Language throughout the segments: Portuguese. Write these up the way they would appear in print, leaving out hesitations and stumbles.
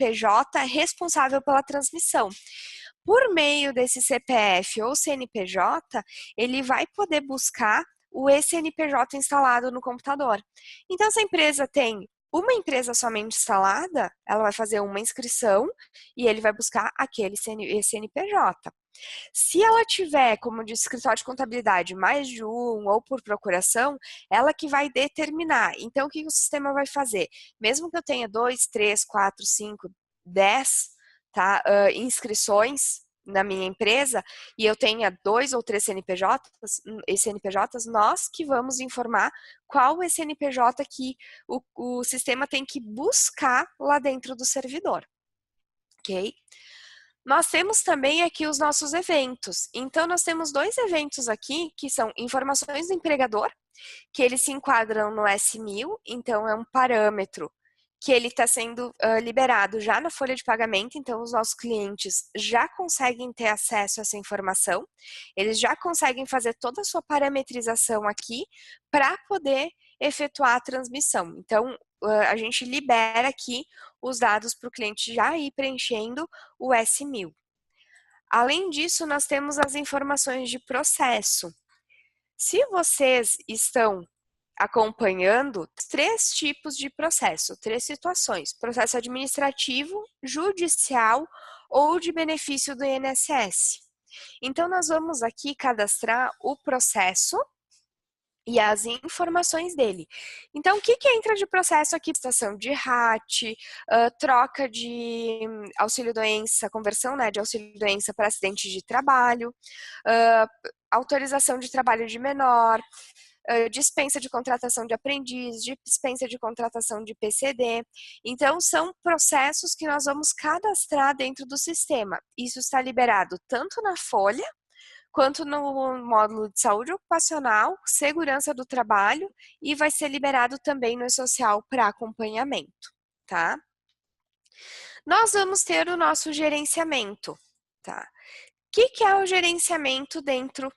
CNPJ responsável pela transmissão. Por meio desse CPF ou CNPJ, ele vai poder buscar o eCNPJ instalado no computador. Então, se a empresa tem uma empresa somente instalada, ela vai fazer uma inscrição e ele vai buscar aquele eCNPJ. Se ela tiver, como de escritório de contabilidade, mais de um ou por procuração, ela que vai determinar. Então, o que o sistema vai fazer? Mesmo que eu tenha 2, 3, 4, 5, 10 tá, inscrições na minha empresa e eu tenha 2 ou 3 CNPJs, nós que vamos informar qual é CNPJ que o sistema tem que buscar lá dentro do servidor, ok? Nós temos também aqui os nossos eventos. Então, nós temos 2 eventos aqui, que são informações do empregador, que eles se enquadram no S1000, então é um parâmetro que ele está sendo liberado já na folha de pagamento, então os nossos clientes já conseguem ter acesso a essa informação, eles já conseguem fazer toda a sua parametrização aqui para poder efetuar a transmissão. Então, a gente libera aqui os dados para o cliente já ir preenchendo o S1000. Além disso, nós temos as informações de processo. Se vocês estão acompanhando 3 tipos de processo, 3 situações: processo administrativo, judicial ou de benefício do INSS. Então, nós vamos aqui cadastrar o processo e as informações dele. Então, o que entra de processo aqui? Prestação de RAT, troca de auxílio-doença, conversão, né, de auxílio-doença para acidente de trabalho, autorização de trabalho de menor, dispensa de contratação de aprendiz, dispensa de contratação de PCD. Então, são processos que nós vamos cadastrar dentro do sistema. Isso está liberado tanto na folha, quanto no módulo de saúde ocupacional, segurança do trabalho e vai ser liberado também no E-Social para acompanhamento, tá? Nós vamos ter o nosso gerenciamento, tá? O que é o gerenciamento dentro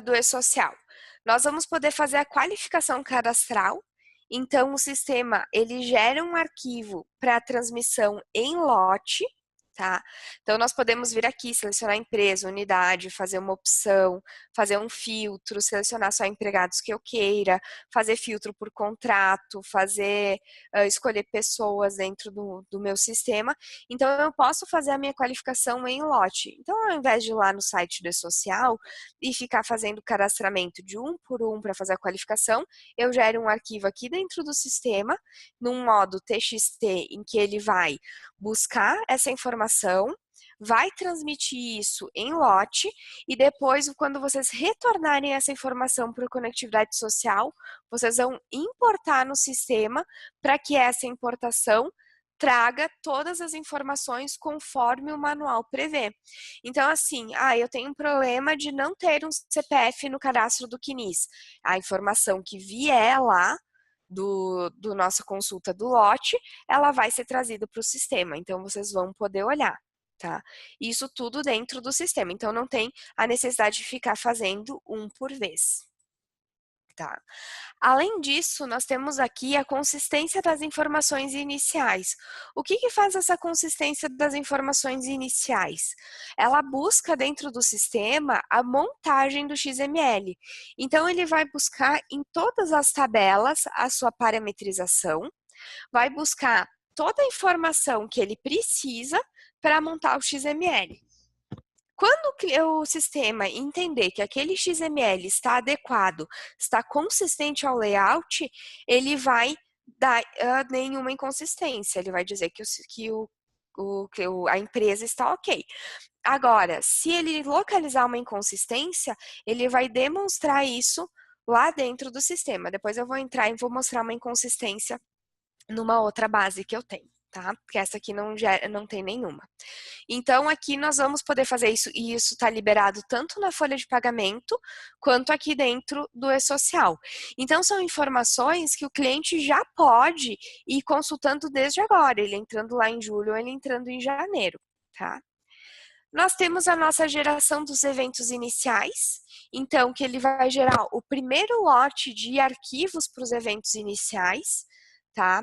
do E-Social? Nós vamos poder fazer a qualificação cadastral, então o sistema ele gera um arquivo para transmissão em lote, tá? Então, nós podemos vir aqui, selecionar empresa, unidade, fazer uma opção, fazer um filtro, selecionar só empregados que eu queira, fazer filtro por contrato, escolher pessoas dentro do meu sistema. Então, eu posso fazer a minha qualificação em lote. Então, ao invés de ir lá no site do E-Social e ficar fazendo cadastramento de um por um para fazer a qualificação, eu gero um arquivo aqui dentro do sistema, num modo TXT, em que ele vai buscar essa informação, vai transmitir isso em lote e depois, quando vocês retornarem essa informação para o Conectividade Social, vocês vão importar no sistema para que essa importação traga todas as informações conforme o manual prevê. Então, assim, eu tenho um problema de não ter um CPF no cadastro do CNIS. A informação que vier lá do nossa consulta do lote, ela vai ser trazida para o sistema. Então, vocês vão poder olhar, tá? Isso tudo dentro do sistema. Então, não tem a necessidade de ficar fazendo um por vez. Tá. Além disso, nós temos aqui a consistência das informações iniciais. O que faz essa consistência das informações iniciais? Ela busca dentro do sistema a montagem do XML. Então, ele vai buscar em todas as tabelas a sua parametrização, vai buscar toda a informação que ele precisa para montar o XML. Quando o sistema entender que aquele XML está adequado, está consistente ao layout, ele vai dar nenhuma inconsistência, ele vai dizer que a empresa está ok. Agora, se ele localizar uma inconsistência, ele vai demonstrar isso lá dentro do sistema. Depois eu vou entrar e vou mostrar uma inconsistência numa outra base que eu tenho, tá? Porque essa aqui não tem nenhuma. Então, aqui nós vamos poder fazer isso, e isso está liberado tanto na folha de pagamento, quanto aqui dentro do E-Social. Então, são informações que o cliente já pode ir consultando desde agora, ele entrando lá em julho, ou ele entrando em janeiro, tá? Nós temos a nossa geração dos eventos iniciais, então, que ele vai gerar o primeiro lote de arquivos para os eventos iniciais, tá?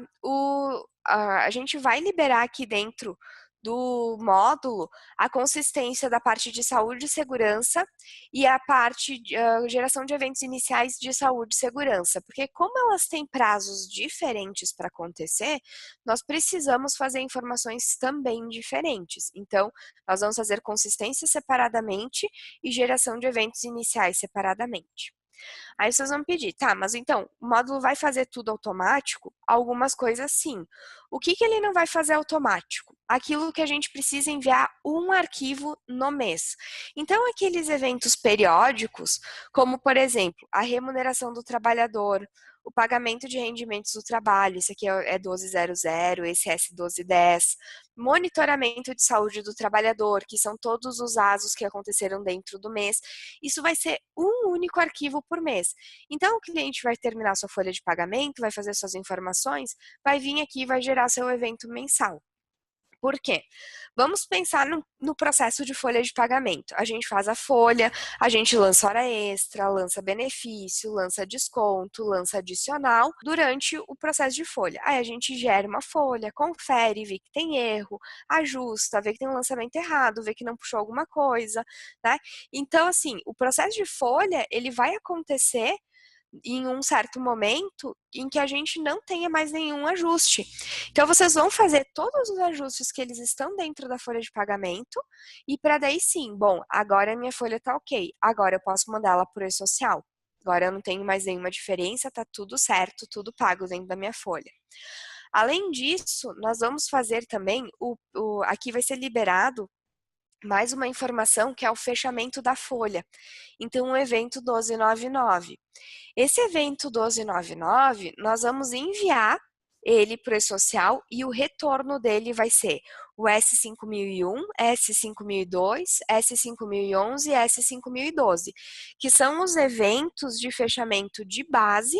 a gente vai liberar aqui dentro do módulo a consistência da parte de saúde e segurança e a parte de geração de eventos iniciais de saúde e segurança, porque como elas têm prazos diferentes para acontecer, nós precisamos fazer informações também diferentes. Então, nós vamos fazer consistência separadamente e geração de eventos iniciais separadamente. Aí vocês vão pedir, tá, mas então, o módulo vai fazer tudo automático? Algumas coisas sim. O que ele não vai fazer automático? Aquilo que a gente precisa enviar um arquivo no mês. Então, aqueles eventos periódicos, como, por exemplo, a remuneração do trabalhador, o pagamento de rendimentos do trabalho, esse aqui é 1200, esse é S1210, monitoramento de saúde do trabalhador, que são todos os ASOS que aconteceram dentro do mês, isso vai ser um único arquivo por mês. Então, o cliente vai terminar sua folha de pagamento, vai fazer suas informações, vai vir aqui e vai gerar seu evento mensal. Por quê? Vamos pensar no processo de folha de pagamento. A gente faz a folha, a gente lança hora extra, lança benefício, lança desconto, lança adicional durante o processo de folha. Aí a gente gera uma folha, confere, vê que tem erro, ajusta, vê que tem um lançamento errado, vê que não puxou alguma coisa, né? Então, assim, o processo de folha, ele vai acontecer em um certo momento em que a gente não tenha mais nenhum ajuste. Então, vocês vão fazer todos os ajustes que eles estão dentro da folha de pagamento e para daí sim, bom, agora a minha folha está ok, agora eu posso mandar ela por e-social. Agora eu não tenho mais nenhuma diferença, tá tudo certo, tudo pago dentro da minha folha. Além disso, nós vamos fazer também, aqui vai ser liberado mais uma informação que é o fechamento da folha. Então, o evento 1299. Esse evento 1299, nós vamos enviar ele para o e-social e o retorno dele vai ser o S5001, S5002, S5011 e S5012, que são os eventos de fechamento de base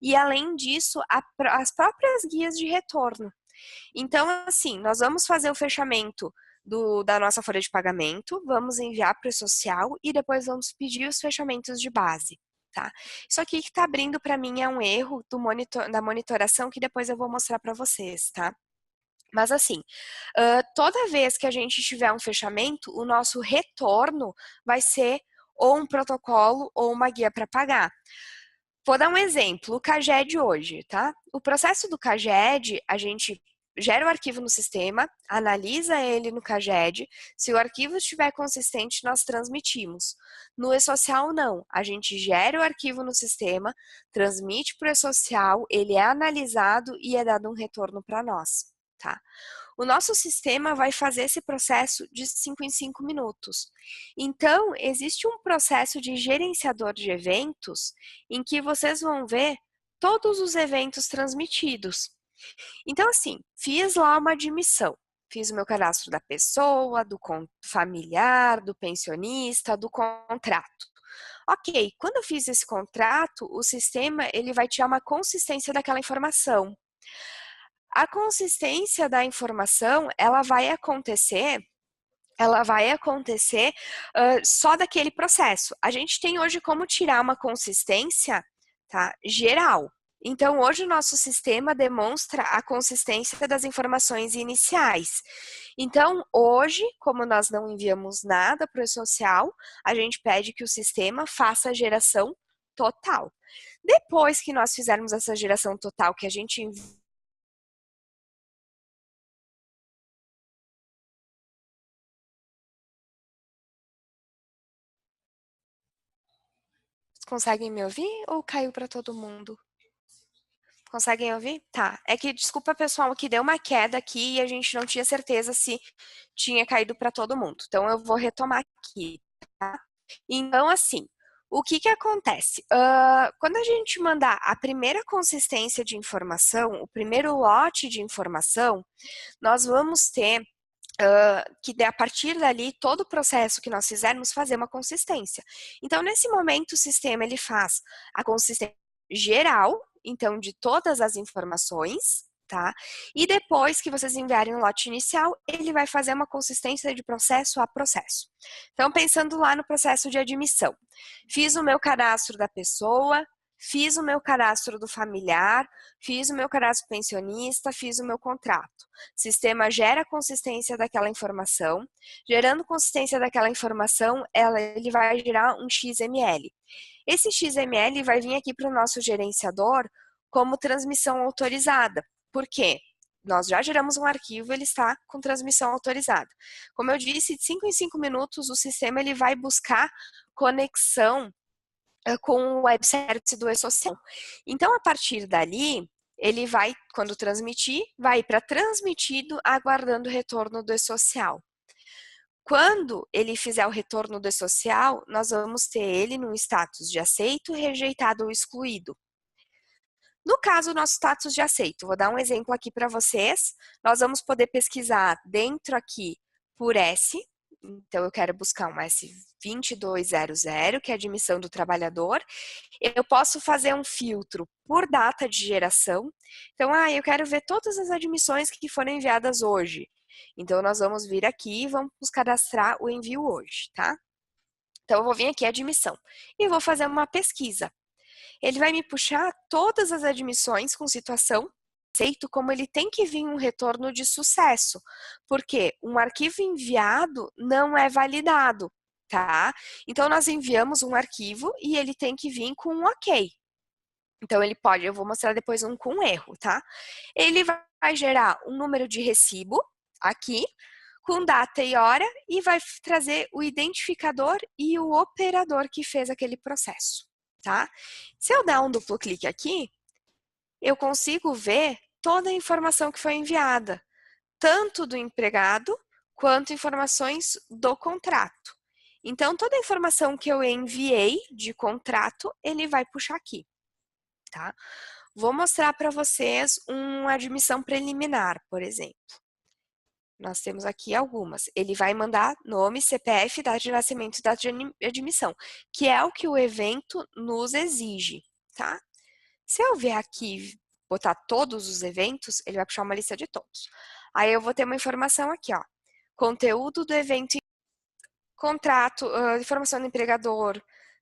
e, além disso, as próprias guias de retorno. Então, assim, nós vamos fazer o fechamento da nossa folha de pagamento, vamos enviar para o social e depois vamos pedir os fechamentos de base. Tá? Isso aqui que está abrindo para mim é um erro da monitoração que depois eu vou mostrar para vocês, tá? Mas assim, toda vez que a gente tiver um fechamento, o nosso retorno vai ser ou um protocolo ou uma guia para pagar. Vou dar um exemplo, o CAGED hoje, tá? O processo do CAGED, a gente gera o arquivo no sistema, analisa ele no CAGED, se o arquivo estiver consistente, nós transmitimos. No e-social, não. A gente gera o arquivo no sistema, transmite para o e-social, ele é analisado e é dado um retorno para nós, tá? O nosso sistema vai fazer esse processo de 5 em 5 minutos. Então, existe um processo de gerenciador de eventos em que vocês vão ver todos os eventos transmitidos. Então, assim, fiz lá uma admissão. Fiz o meu cadastro da pessoa, do familiar, do pensionista, do contrato. Ok, quando eu fiz esse contrato, o sistema ele vai tirar uma consistência daquela informação. A consistência da informação, ela vai acontecer só daquele processo. A gente tem hoje como tirar uma consistência, tá, geral. Então, hoje o nosso sistema demonstra a consistência das informações iniciais. Então, hoje, como nós não enviamos nada para o social, a gente pede que o sistema faça a geração total. Depois que nós fizermos essa geração total, que a gente conseguem me ouvir ou caiu para todo mundo? Conseguem ouvir? Tá. É que, desculpa, pessoal, que deu uma queda aqui e a gente não tinha certeza se tinha caído para todo mundo. Então, eu vou retomar aqui, tá? Então, assim, o que que acontece? Quando a gente mandar a primeira consistência de informação, o primeiro lote de informação, nós vamos ter que a partir dali, todo o processo que nós fizermos, fazer uma consistência. Então, nesse momento, o sistema ele faz a consistência geral, então, de todas as informações, tá? E depois que vocês enviarem o lote inicial, ele vai fazer uma consistência de processo a processo. Então, pensando lá no processo de admissão. Fiz o meu cadastro da pessoa, fiz o meu cadastro do familiar, fiz o meu cadastro pensionista, fiz o meu contrato. O sistema gera a consistência daquela informação. Gerando consistência daquela informação, ele vai gerar um XML. Esse XML vai vir aqui para o nosso gerenciador como transmissão autorizada. Por quê? Nós já geramos um arquivo, ele está com transmissão autorizada. Como eu disse, de 5 em 5 minutos, o sistema ele vai buscar conexão com o web service do e-social. Então, a partir dali, ele vai, quando transmitir, vai para transmitido, aguardando o retorno do e-social. Quando ele fizer o retorno do e-social, nós vamos ter ele no status de aceito, rejeitado ou excluído. No caso, nosso status de aceito, vou dar um exemplo aqui para vocês. Nós vamos poder pesquisar dentro aqui por S. Então, eu quero buscar um S2200, que é a admissão do trabalhador. Eu posso fazer um filtro por data de geração. Então, eu quero ver todas as admissões que foram enviadas hoje. Então, nós vamos vir aqui e vamos cadastrar o envio hoje, tá? Então, eu vou vir aqui, admissão, e vou fazer uma pesquisa. Ele vai me puxar todas as admissões com situação aceito, como ele tem que vir um retorno de sucesso, porque um arquivo enviado não é validado, tá? Então, nós enviamos um arquivo e ele tem que vir com um ok. Então, ele pode, eu vou mostrar depois um com erro, tá? Ele vai gerar um número de recibo aqui, com data e hora, e vai trazer o identificador e o operador que fez aquele processo, tá? Se eu der um duplo clique aqui, eu consigo ver toda a informação que foi enviada, tanto do empregado, quanto informações do contrato. Então, toda a informação que eu enviei de contrato, ele vai puxar aqui, tá? Vou mostrar para vocês uma admissão preliminar, por exemplo. Nós temos aqui algumas. Ele vai mandar nome, CPF, data de nascimento e data de admissão, que é o que o evento nos exige, tá? Se eu vier aqui, botar todos os eventos, ele vai puxar uma lista de todos. Aí eu vou ter uma informação aqui, ó. Conteúdo do evento, contrato, informação do empregador,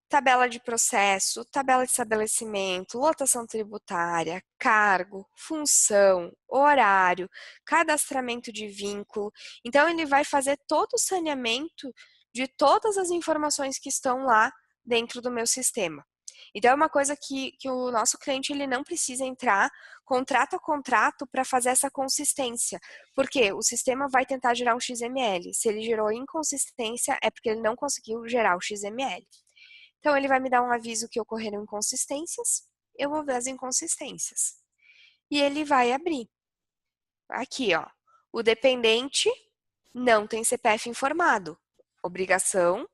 tabela de processo, tabela de estabelecimento, lotação tributária, cargo, função, horário, cadastramento de vínculo. Então, ele vai fazer todo o saneamento de todas as informações que estão lá dentro do meu sistema. Então, é uma coisa que o nosso cliente ele não precisa entrar contrato a contrato para fazer essa consistência, porque o sistema vai tentar gerar um XML. Se ele gerou inconsistência, é porque ele não conseguiu gerar o XML. Então, ele vai me dar um aviso que ocorreram inconsistências, eu vou ver as inconsistências. E ele vai abrir. Aqui, ó, o dependente não tem CPF informado. Obrigação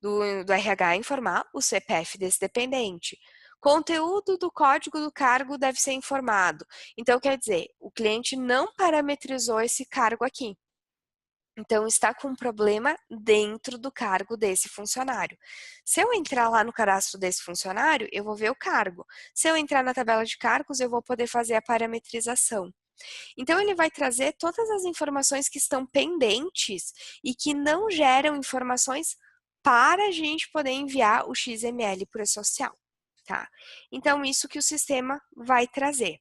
do RH informar o CPF desse dependente. Conteúdo do código do cargo deve ser informado. Então, quer dizer, o cliente não parametrizou esse cargo aqui. Então, está com um problema dentro do cargo desse funcionário. Se eu entrar lá no cadastro desse funcionário, eu vou ver o cargo. Se eu entrar na tabela de cargos, eu vou poder fazer a parametrização. Então, ele vai trazer todas as informações que estão pendentes e que não geram informações para a gente poder enviar o XML para o social, tá? Então, isso que o sistema vai trazer.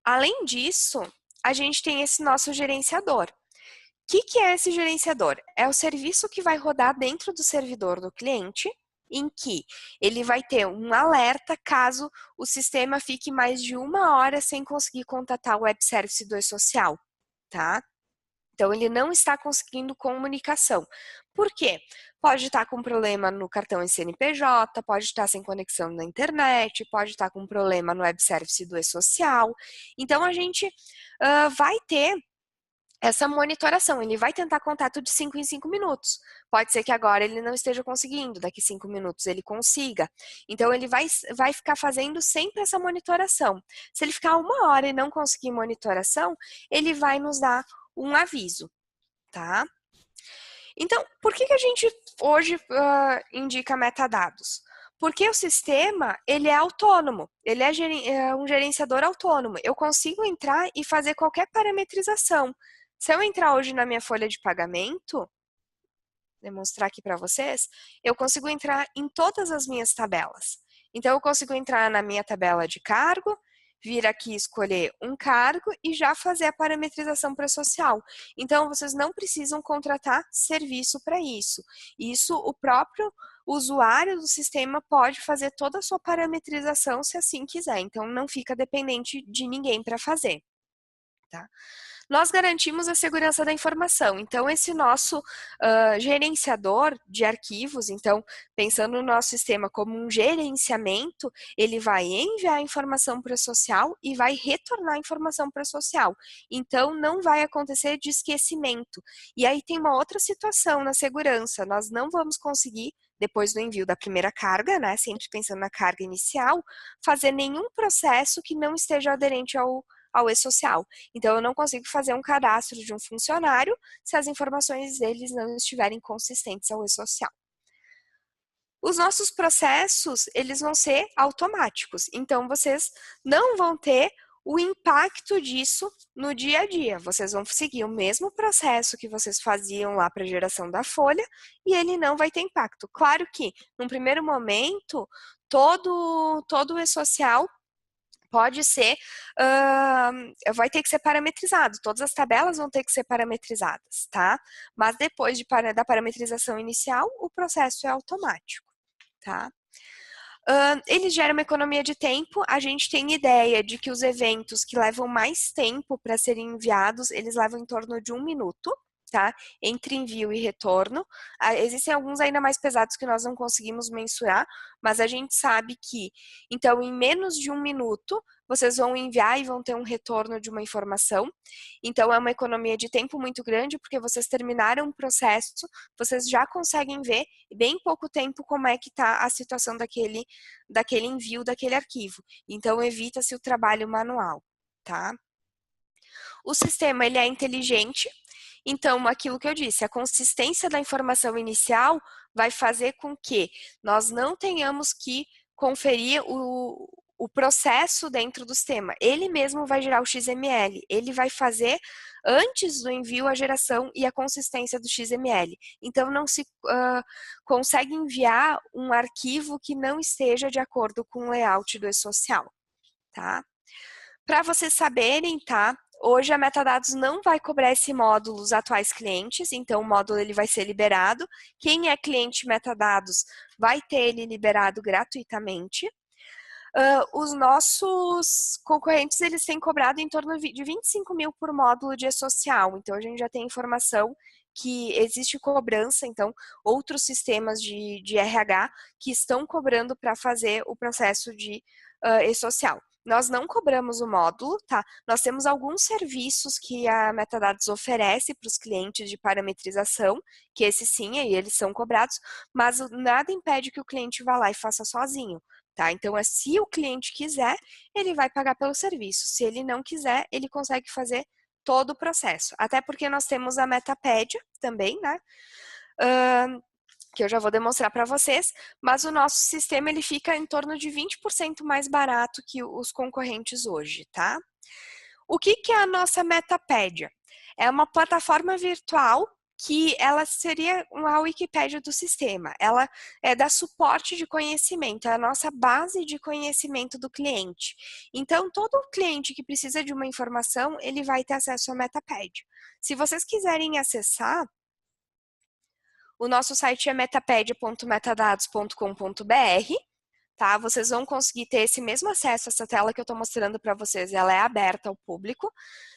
Além disso, a gente tem esse nosso gerenciador. O que é esse gerenciador? É o serviço que vai rodar dentro do servidor do cliente, em que ele vai ter um alerta caso o sistema fique mais de 1 hora sem conseguir contatar o web service do e-social, tá? Então, ele não está conseguindo comunicação. Por quê? Pode estar com problema no cartão em CNPJ, pode estar sem conexão na internet, pode estar com problema no web service do e-social. Então, a gente vai ter essa monitoração, ele vai tentar contato de 5 em 5 minutos. Pode ser que agora ele não esteja conseguindo, daqui 5 minutos ele consiga. Então, ele vai ficar fazendo sempre essa monitoração. Se ele ficar 1 hora e não conseguir monitoração, ele vai nos dar um aviso, tá? Então, por que a gente hoje indica metadados? Porque o sistema, ele é autônomo, ele é um gerenciador autônomo. Eu consigo entrar e fazer qualquer parametrização. Se eu entrar hoje na minha folha de pagamento, demonstrar aqui para vocês, eu consigo entrar em todas as minhas tabelas. Então, eu consigo entrar na minha tabela de cargo, vir aqui escolher um cargo e já fazer a parametrização pré-social. Então, vocês não precisam contratar serviço para isso. Isso, o próprio usuário do sistema pode fazer toda a sua parametrização se assim quiser. Então, não fica dependente de ninguém para fazer. Tá? Nós garantimos a segurança da informação. Então, esse nosso gerenciador de arquivos, então, pensando no nosso sistema como um gerenciamento, ele vai enviar a informação para o social e vai retornar a informação para o social. Então, não vai acontecer de esquecimento. E aí tem uma outra situação na segurança. Nós não vamos conseguir, depois do envio da primeira carga, né, sempre pensando na carga inicial, fazer nenhum processo que não esteja aderente ao e-social. Então, eu não consigo fazer um cadastro de um funcionário se as informações deles não estiverem consistentes ao e-social. Os nossos processos, eles vão ser automáticos. Então, vocês não vão ter o impacto disso no dia a dia. Vocês vão seguir o mesmo processo que vocês faziam lá para a geração da folha e ele não vai ter impacto. Claro que, num primeiro momento, todo o e-social pode ser, vai ter que ser parametrizado, todas as tabelas vão ter que ser parametrizadas, tá? Mas depois da parametrização inicial, o processo é automático, tá? Ele gera uma economia de tempo, a gente tem ideia de que os eventos que levam mais tempo para serem enviados, eles levam em torno de 1 minuto, tá? Entre envio e retorno. Existem alguns ainda mais pesados que nós não conseguimos mensurar, mas a gente sabe que, então, em menos de 1 minuto, vocês vão enviar e vão ter um retorno de uma informação. Então, é uma economia de tempo muito grande, porque vocês terminaram o processo, vocês já conseguem ver, em bem pouco tempo, como é que está a situação daquele envio, daquele arquivo. Então, evita-se o trabalho manual, tá? O sistema, ele é inteligente, então, aquilo que eu disse, a consistência da informação inicial vai fazer com que nós não tenhamos que conferir o processo dentro do sistema. Ele mesmo vai gerar o XML, ele vai fazer antes do envio a geração e a consistência do XML. Então, não se consegue enviar um arquivo que não esteja de acordo com o layout do e-social, tá? Para vocês saberem, tá? Hoje a Metadados não vai cobrar esse módulo os atuais clientes, então o módulo ele vai ser liberado. Quem é cliente Metadados vai ter ele liberado gratuitamente. Os nossos concorrentes, eles têm cobrado em torno de 25 mil por módulo de e-social, então a gente já tem informação que existe cobrança, então outros sistemas de RH que estão cobrando para fazer o processo de e-social. Nós não cobramos o módulo, tá? Nós temos alguns serviços que a Metadados oferece para os clientes de parametrização, que esses sim, aí eles são cobrados, mas nada impede que o cliente vá lá e faça sozinho, tá? Então, se o cliente quiser, ele vai pagar pelo serviço. Se ele não quiser, ele consegue fazer todo o processo. Até porque nós temos a Metapédia também, né? Que eu já vou demonstrar para vocês, mas o nosso sistema ele fica em torno de 20% mais barato que os concorrentes hoje, tá? O que é a nossa Metapédia? É uma plataforma virtual que ela seria uma Wikipédia do sistema. Ela dá suporte de conhecimento, é a nossa base de conhecimento do cliente. Então, todo cliente que precisa de uma informação, ele vai ter acesso à Metapédia. Se vocês quiserem acessar, o nosso site é metapedia.metadados.com.br, tá? Vocês vão conseguir ter esse mesmo acesso a essa tela que eu estou mostrando para vocês, ela é aberta ao público.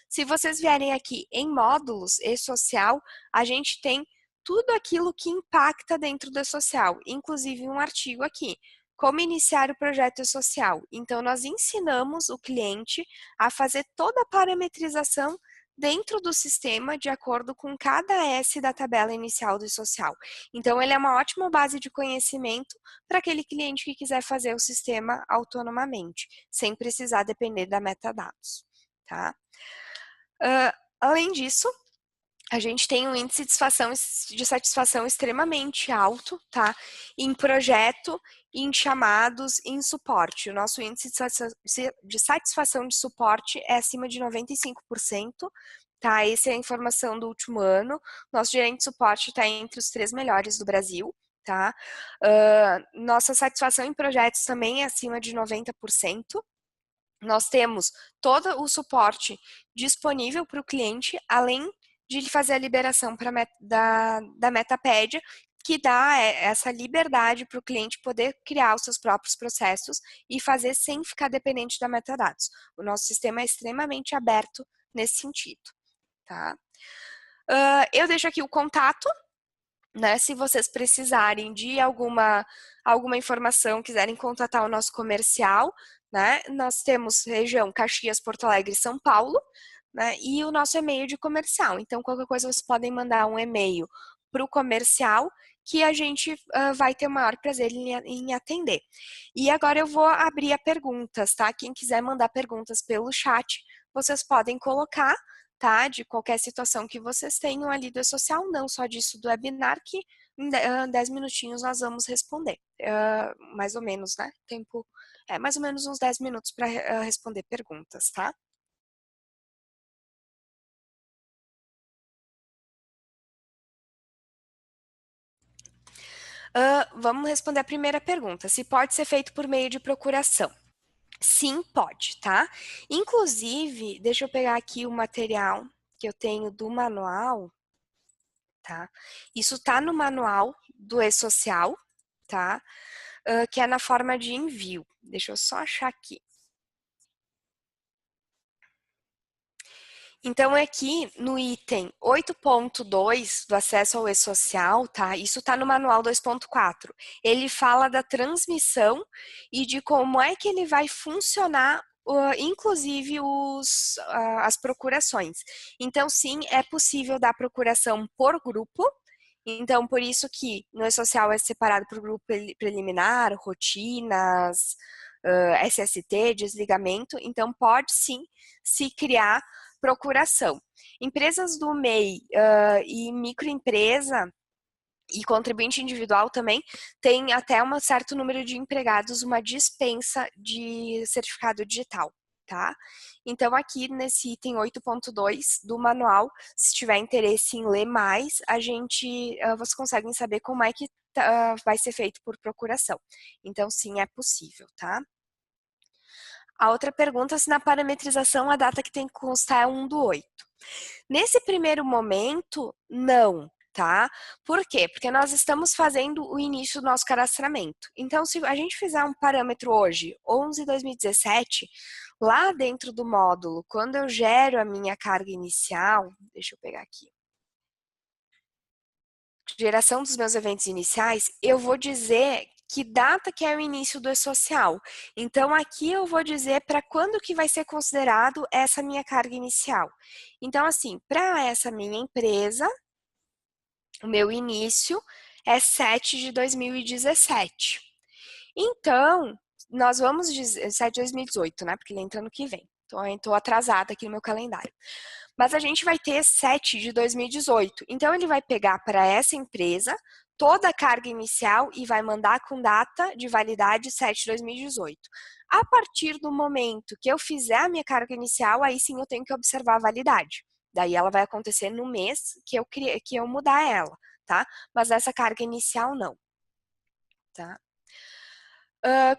Se vocês vierem aqui em módulos e-social, a gente tem tudo aquilo que impacta dentro do e-social, inclusive um artigo aqui, como iniciar o projeto e-social. Então, nós ensinamos o cliente a fazer toda a parametrização dentro do sistema de acordo com cada S da tabela inicial do e-social. Então, ele é uma ótima base de conhecimento para aquele cliente que quiser fazer o sistema autonomamente, sem precisar depender da Metadados, tá? Além disso, a gente tem um índice de satisfação extremamente alto, tá? Em projeto, em chamados, em suporte. O nosso índice de satisfação de suporte é acima de 95%, tá? Essa é a informação do último ano. Nosso gerente de suporte está entre os 3 melhores do Brasil, tá? Nossa satisfação em projetos também é acima de 90%. Nós temos todo o suporte disponível para o cliente, além de ele fazer a liberação da Metapédia, que dá essa liberdade para o cliente poder criar os seus próprios processos e fazer sem ficar dependente da metadados. O nosso sistema é extremamente aberto nesse sentido, tá? Eu deixo aqui o contato, né? Se vocês precisarem de alguma informação, quiserem contatar o nosso comercial, né? Nós temos região Caxias, Porto Alegre e São Paulo, né? E o nosso e-mail de comercial. Então, qualquer coisa, vocês podem mandar um e-mail para o comercial, que a gente vai ter o maior prazer em atender. E agora eu vou abrir a perguntas, tá? Quem quiser mandar perguntas pelo chat, vocês podem colocar, tá? De qualquer situação que vocês tenham ali do social, não só disso do webinar, que em 10 minutinhos nós vamos responder. Mais ou menos, né? Tempo, mais ou menos uns 10 minutos para responder perguntas, tá? Vamos responder a primeira pergunta. Se pode ser feito por meio de procuração? Sim, pode, tá? Inclusive, deixa eu pegar aqui o material que eu tenho do manual, tá? Isso tá no manual do e-social, tá? Que é na forma de envio. Deixa eu só achar aqui. Então, aqui no item 8.2 do acesso ao e-social, tá? Isso tá no manual 2.4. Ele fala da transmissão e de como é que ele vai funcionar, inclusive as procurações. Então, sim, é possível dar procuração por grupo. Então, por isso que no e-social é separado por grupo preliminar, rotinas, SST, desligamento. Então, pode sim se criar procuração. Empresas do MEI e microempresa e contribuinte individual também tem até um certo número de empregados uma dispensa de certificado digital, tá? Então, aqui nesse item 8.2 do manual, se tiver interesse em ler mais, vocês conseguem saber como é que vai ser feito por procuração. Então, sim, é possível, tá? A outra pergunta, se na parametrização a data que tem que constar é 1/8. Nesse primeiro momento, não, tá? Por quê? Porque nós estamos fazendo o início do nosso cadastramento. Então, se a gente fizer um parâmetro hoje, 11/2017, lá dentro do módulo, quando eu gero a minha carga inicial, deixa eu pegar aqui, geração dos meus eventos iniciais, eu vou dizer que data que é o início do e-social. Então, aqui eu vou dizer para quando que vai ser considerado essa minha carga inicial. Então, assim, para essa minha empresa, o meu início é 7/2017. Então, nós vamos dizer 7/2018, né? Porque ele entra no que vem. Então, eu estou atrasada aqui no meu calendário. Mas a gente vai ter 7/2018. Então, ele vai pegar para essa empresa toda a carga inicial e vai mandar com data de validade 7/2018. A partir do momento que eu fizer a minha carga inicial, aí sim eu tenho que observar a validade. Daí ela vai acontecer no mês que eu mudar ela, tá? Mas essa carga inicial não, tá?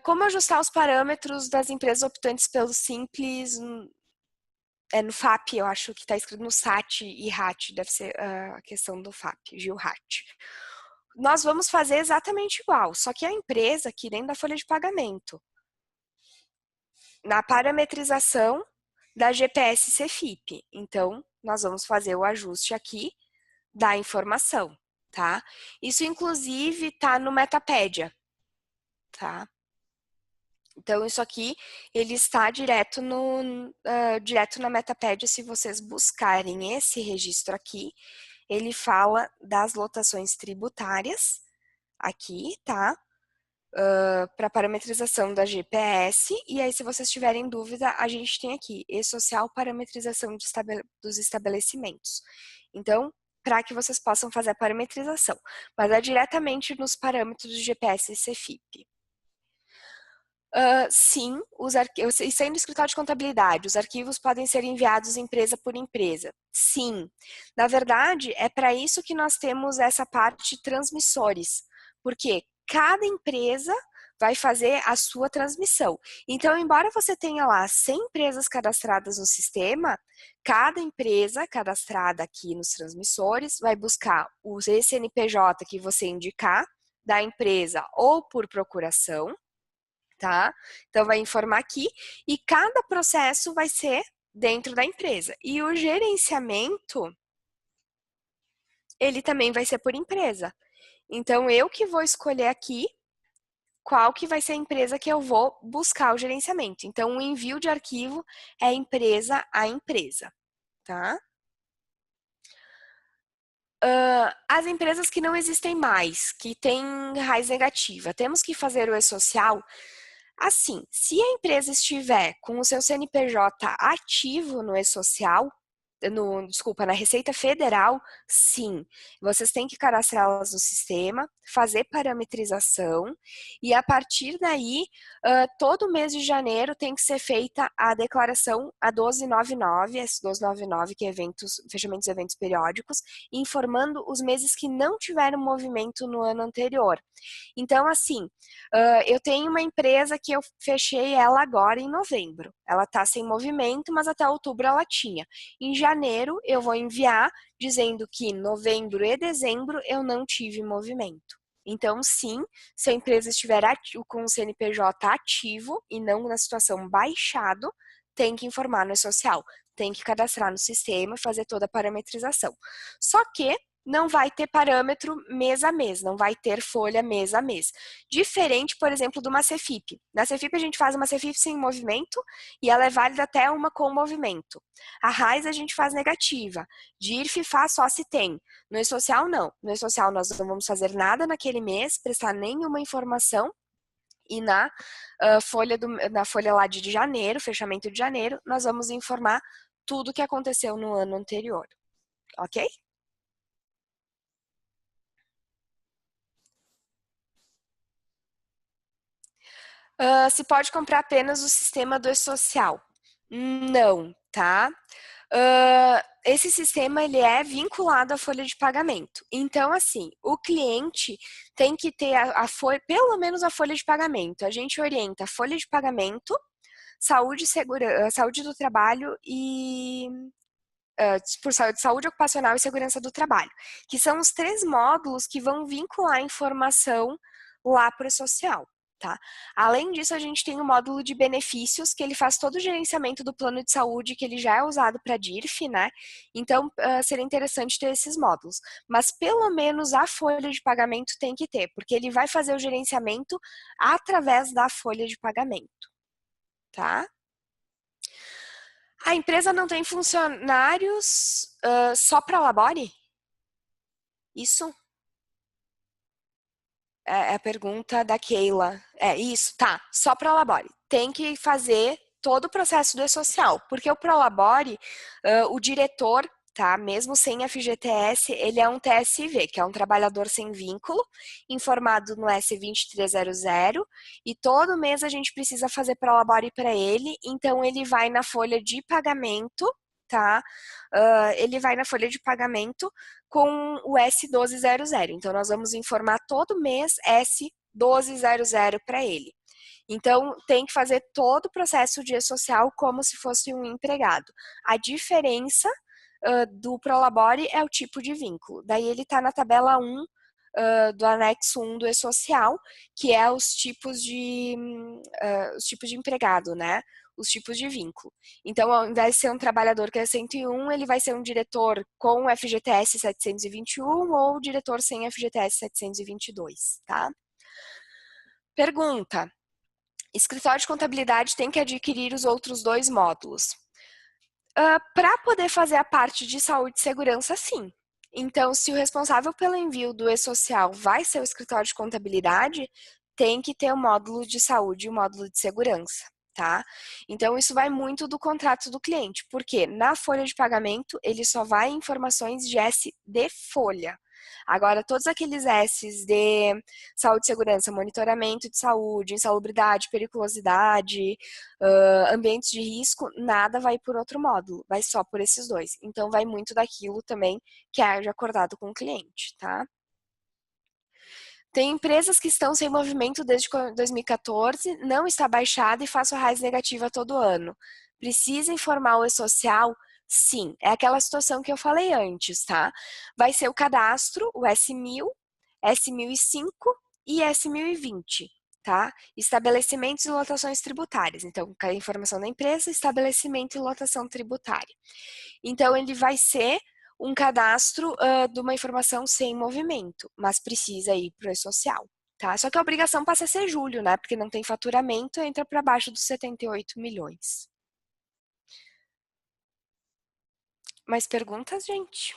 Como ajustar os parâmetros das empresas optantes pelo Simples? No FAP, eu acho que está escrito no SAT e RAT, deve ser a questão do FAP, GIL-RAT. Nós vamos fazer exatamente igual, só que a empresa aqui dentro da folha de pagamento, na parametrização da GPS CFIP. Então, nós vamos fazer o ajuste aqui da informação, tá? Isso, inclusive, tá no Metapédia, tá? Então, isso aqui, ele está direto na Metapédia. Se vocês buscarem esse registro aqui, ele fala das lotações tributárias, aqui, tá? Para parametrização da GPS, e aí se vocês tiverem dúvida, a gente tem aqui, e-social parametrização dos estabelecimentos. Então, para que vocês possam fazer a parametrização, mas é diretamente nos parâmetros do GPS e CFIP. Sim, e sendo escritório de contabilidade, os arquivos podem ser enviados empresa por empresa. Sim, na verdade, é para isso que nós temos essa parte de transmissores, Porque cada empresa vai fazer a sua transmissão. Então, embora você tenha lá 100 empresas cadastradas no sistema, cada empresa cadastrada aqui nos transmissores vai buscar o CNPJ que você indicar da empresa ou por procuração, tá? Então, vai informar aqui e cada processo vai ser dentro da empresa. E o gerenciamento, ele também vai ser por empresa. Então, eu que vou escolher aqui qual que vai ser a empresa que eu vou buscar o gerenciamento. Então, o envio de arquivo é empresa a empresa, tá? As empresas que não existem mais, que têm raiz negativa, temos que fazer o e-social. Assim, se a empresa estiver com o seu CNPJ ativo no e-social, desculpa, na Receita Federal, sim. Vocês têm que cadastrá-las no sistema, fazer parametrização e a partir daí, todo mês de janeiro tem que ser feita a declaração a 1299, esse 1299 que é fechamento de eventos periódicos, informando os meses que não tiveram movimento no ano anterior. Então, assim, eu tenho uma empresa que eu fechei ela agora em novembro. Ela está sem movimento, mas até outubro ela tinha. Em janeiro, eu vou enviar dizendo que novembro e dezembro eu não tive movimento. Então, sim, se a empresa estiver com o CNPJ ativo e não na situação baixado, tem que informar no e-social, tem que cadastrar no sistema e fazer toda a parametrização. Só que não vai ter parâmetro mês a mês, não vai ter folha mês a mês. Diferente, por exemplo, de uma Cefip. Na Cefip a gente faz uma Cefip sem movimento e ela é válida até uma com movimento. A RAIS a gente faz negativa. DIRF faz só se tem. No e-social não. No e-social nós não vamos fazer nada naquele mês, prestar nenhuma informação. E na folha lá de janeiro, fechamento de janeiro, nós vamos informar tudo o que aconteceu no ano anterior. Ok? Se pode comprar apenas o sistema do e-social? Não, tá? Esse sistema ele é vinculado à folha de pagamento. Então, assim, o cliente tem que ter a folha, pelo menos a folha de pagamento. A gente orienta a folha de pagamento, saúde do trabalho e por saúde ocupacional e segurança do trabalho, que são os 3 módulos que vão vincular a informação lá para o social. Tá? Além disso, a gente tem o módulo de benefícios, que ele faz todo o gerenciamento do plano de saúde, que ele já é usado para DIRF, né? Então, seria interessante ter esses módulos. Mas, pelo menos, a folha de pagamento tem que ter, porque ele vai fazer o gerenciamento através da folha de pagamento, tá? A empresa não tem funcionários só para Labore? Isso? É a pergunta da Keila. É isso, tá. Só Prolabore. Tem que fazer todo o processo do e-social, porque o Prolabore, o diretor, tá, mesmo sem FGTS, ele é um TSV, que é um trabalhador sem vínculo, informado no S2300, e todo mês a gente precisa fazer Prolabore para ele, então ele vai na folha de pagamento, tá? Ele vai na folha de pagamento com o S1200. Então, nós vamos informar todo mês S1200 para ele. Então, tem que fazer todo o processo de e-social como se fosse um empregado. A diferença do Prolabore é o tipo de vínculo. Daí ele está na tabela 1 do anexo 1 do e-social, que é os tipos de empregado, né? Os tipos de vínculo. Então, ao invés de ser um trabalhador que é 101, ele vai ser um diretor com FGTS 721 ou diretor sem FGTS 722, tá? Pergunta: escritório de contabilidade tem que adquirir os outros 2 módulos? Para poder fazer a parte de saúde e segurança, sim. Então, se o responsável pelo envio do e-social vai ser o escritório de contabilidade, tem que ter o módulo de saúde e o módulo de segurança, tá? Então, isso vai muito do contrato do cliente, porque na folha de pagamento, ele só vai informações de S de folha. Agora, todos aqueles S's de saúde e segurança, monitoramento de saúde, insalubridade, periculosidade, ambientes de risco, nada vai por outro módulo, vai só por esses 2. Então, vai muito daquilo também que é acordado com o cliente, tá? Tem empresas que estão sem movimento desde 2014, não está baixado e faço a raiz negativa todo ano. Precisa informar o E-Social? Sim, é aquela situação que eu falei antes, tá? Vai ser o cadastro, o S1000, S1005 e S1020, tá? Estabelecimentos e lotações tributárias. Então, a informação da empresa, estabelecimento e lotação tributária. Então, ele vai ser um cadastro de uma informação sem movimento, mas precisa ir para o E-Social, tá? Só que a obrigação passa a ser julho, né? Porque não tem faturamento, entra para baixo dos 78 milhões. Mais perguntas, gente?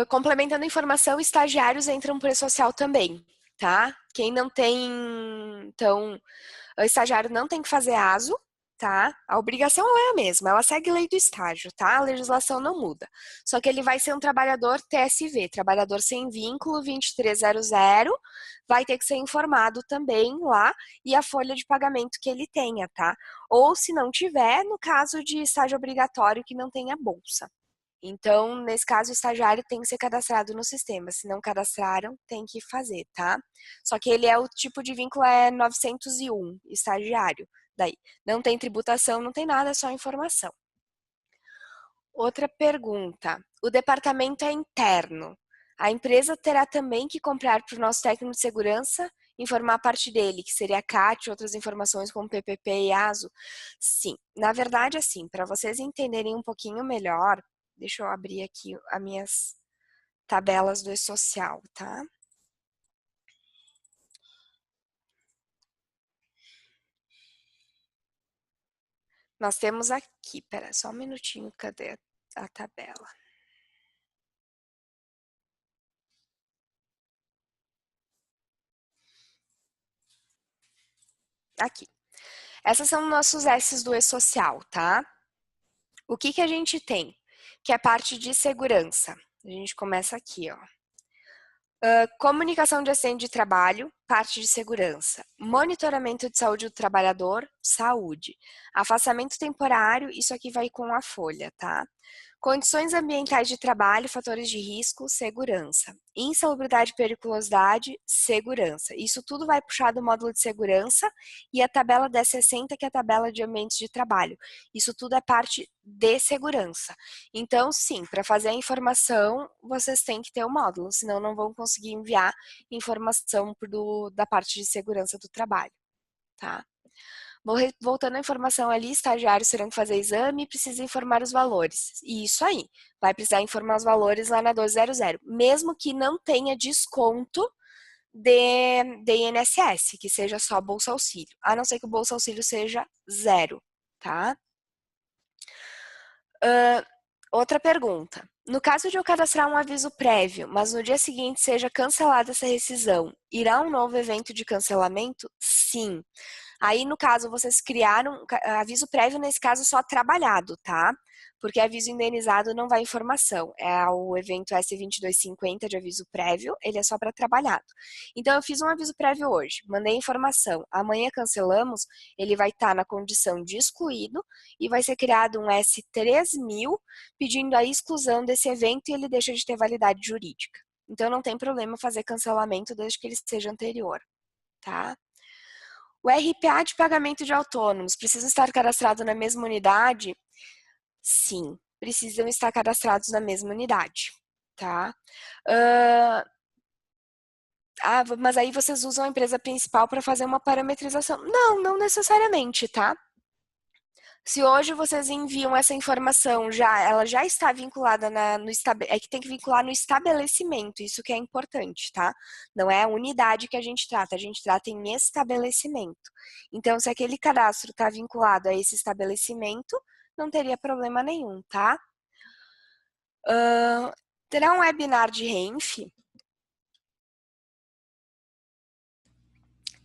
Complementando a informação, estagiários entram para o E-Social também, tá? Quem não tem, então, o estagiário não tem que fazer ASO, tá? A obrigação é a mesma, ela segue a lei do estágio, tá? A legislação não muda. Só que ele vai ser um trabalhador TSV, trabalhador sem vínculo 2300, vai ter que ser informado também lá e a folha de pagamento que ele tenha, tá? Ou se não tiver, no caso de estágio obrigatório que não tenha bolsa. Então, nesse caso, o estagiário tem que ser cadastrado no sistema. Se não cadastraram, tem que fazer, tá? Só que ele é o tipo de vínculo é 901, estagiário. Daí, não tem tributação, não tem nada, é só informação. Outra pergunta. O departamento é interno. A empresa terá também que comprar para o nosso técnico de segurança, informar a parte dele, que seria a CAT, outras informações como PPP e ASO? Sim. Na verdade, assim, para vocês entenderem um pouquinho melhor, deixa eu abrir aqui as minhas tabelas do E-Social, tá? Nós temos aqui, pera só um minutinho, cadê a tabela? Aqui. Essas são nossos S's do E-Social, tá? O que a gente tem? Que é parte de segurança. A gente começa aqui, ó. Comunicação de acidente de trabalho, parte de segurança. Monitoramento de saúde do trabalhador, saúde. Afastamento temporário, isso aqui vai com a folha, tá? Condições ambientais de trabalho, fatores de risco, segurança. Insalubridade e periculosidade, segurança. Isso tudo vai puxar do módulo de segurança e a tabela 1060, que é a tabela de ambientes de trabalho. Isso tudo é parte de segurança. Então, sim, para fazer a informação, vocês têm que ter o módulo, senão não vão conseguir enviar informação da parte de segurança do trabalho, tá? Voltando à informação ali, estagiários terão que fazer exame e precisa informar os valores. E isso aí, vai precisar informar os valores lá na 1200, mesmo que não tenha desconto de INSS, que seja só Bolsa Auxílio, a não ser que o Bolsa Auxílio seja zero, tá? Outra pergunta. No caso de eu cadastrar um aviso prévio, mas no dia seguinte seja cancelada essa rescisão, irá um novo evento de cancelamento? Sim. Aí, no caso, vocês criaram aviso prévio, nesse caso, só trabalhado, tá? Porque aviso indenizado não vai informação. É o evento S2250 de aviso prévio, ele é só para trabalhado. Então, eu fiz um aviso prévio hoje, mandei informação. Amanhã cancelamos, ele vai estar na condição de excluído e vai ser criado um S3000 pedindo a exclusão desse evento e ele deixa de ter validade jurídica. Então, não tem problema fazer cancelamento desde que ele seja anterior, tá? O RPA de pagamento de autônomos precisa estar cadastrado na mesma unidade? Sim, precisam estar cadastrados na mesma unidade, tá? Mas aí vocês usam a empresa principal para fazer uma parametrização? Não, não necessariamente, tá? Se hoje vocês enviam essa informação, ela já está vinculada é que tem que vincular no estabelecimento, isso que é importante, tá? Não é a unidade que a gente trata em estabelecimento. Então, se aquele cadastro está vinculado a esse estabelecimento, não teria problema nenhum, tá? Terá um webinar de RENF?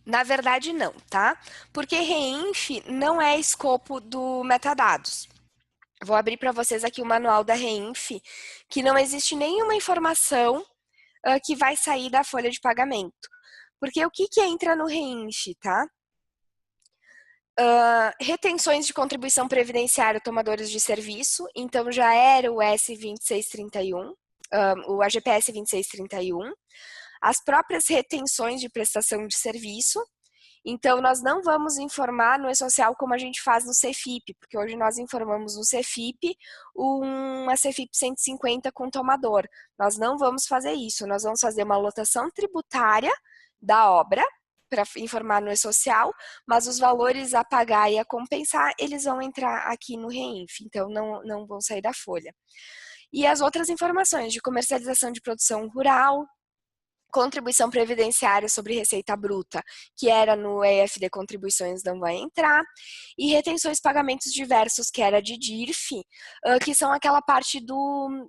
Na verdade, não, tá? Porque RENF não é escopo do metadados. Vou abrir para vocês aqui o manual da RENF, que não existe nenhuma informação que vai sair da folha de pagamento. Porque o que entra no REINF, tá? Retenções de contribuição previdenciária tomadores de serviço, então já era o S2631, o AGPS 2631, as próprias retenções de prestação de serviço. Então, nós não vamos informar no E-Social como a gente faz no CEFIP, porque hoje nós informamos no CEFIP uma CEFIP 150 com tomador. Nós não vamos fazer isso, nós vamos fazer uma lotação tributária da obra, para informar no E-Social, mas os valores a pagar e a compensar, eles vão entrar aqui no REINF, então não vão sair da folha. E as outras informações de comercialização de produção rural, contribuição previdenciária sobre receita bruta, que era no EFD Contribuições, não vai entrar, e retenções pagamentos diversos, que era de DIRF, que são aquela parte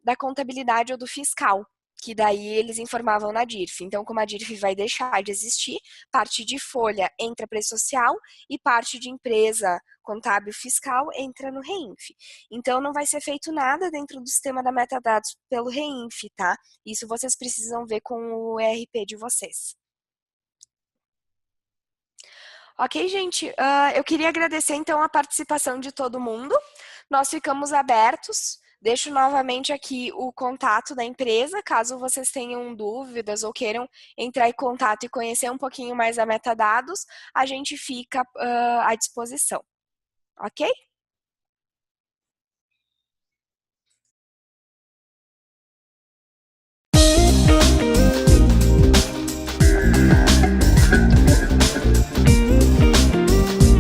da contabilidade ou do fiscal, que daí eles informavam na DIRF. Então, como a DIRF vai deixar de existir, parte de folha entra para social e parte de empresa contábil fiscal entra no REINF. Então, não vai ser feito nada dentro do sistema da metadados pelo REINF, tá? Isso vocês precisam ver com o ERP de vocês. Ok, gente? Eu queria agradecer, então, a participação de todo mundo. Nós ficamos abertos. Deixo novamente aqui o contato da empresa, caso vocês tenham dúvidas ou queiram entrar em contato e conhecer um pouquinho mais a metadados, a gente fica à disposição. Ok?